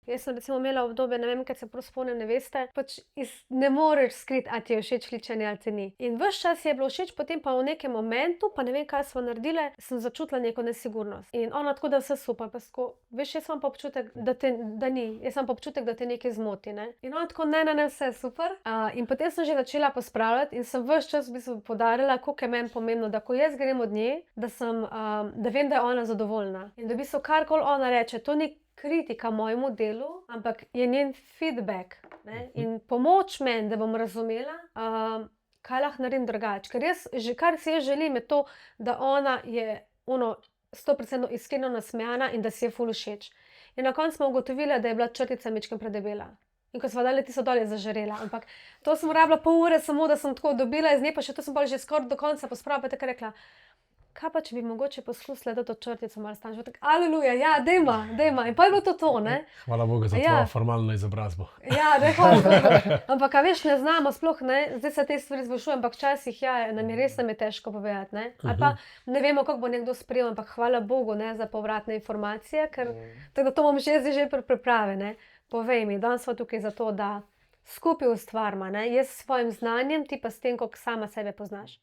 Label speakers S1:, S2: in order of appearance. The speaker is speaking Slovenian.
S1: Jaz sem recimo imela obdobje, ne vem, kaj se prav spomnim, ne veste, pač ne moreš skriti, a ti je všeč ličenje ali ti ni. In ves čas je bilo všeč, potem pa v nekem momentu, pa ne vem, kaj smo naredile, sem začutila neko nesigurnost. In ona tako, da vse super, pa tako, veš, jaz imam pa občutek, da ni, jaz imam pa občutek, da te nekaj zmoti, ne. In ona tako, ne, vse super. In potem sem že začela pospravljati in sem ves čas v bistvu poudarjala, koliko je meni pomembno, da ko jaz grem od nje, da vem, da je ona zadovoljna. In da v bistvu karkoli ona reče, to ni kritika mojemu delu, ampak je njen feedback, ne, in pomoč meni, da bom razumela, kaj lahko naredim drugače. Ker kar si jaz želim, je to, da ona je 100% iskreno nasmejana in da si je ful všeč. In na koncu smo ugotovile, da je bila črtica majčkeno predebela. In ko sva dali tisto dol, je zažarela, ampak to sem rabila pol ure samo, da sem tako dobila iz nje, pa še to sem pol že skoraj do konca pospravila, pa je tako rekla: "Kaj pa, če bi mogoče poskusila dati to črtico malo stran?" Že tako, aleluja, ja, dajva. In pol je bilo to, ne.
S2: Hvala Bogu za tvojo formalno izobrazbo.
S1: Ja, ne, hvala Bogu. Ampak a veš, ne znamo sploh, ne, zdaj se te stvari izboljšujejo, ampak včasih, ja, nam je težko povedati, ne. Ali pa ne vemo, kako bo nekdo sprejel, ampak hvala Bogu, ne, za povratne informacije, ker tako da to imam že pri pripravi, ne. Povej mi, danes sva tukaj zato, da skupaj ustvarima, ne, jaz s svojim znanjem, ti pa s tem, koliko sama sebe poznaš.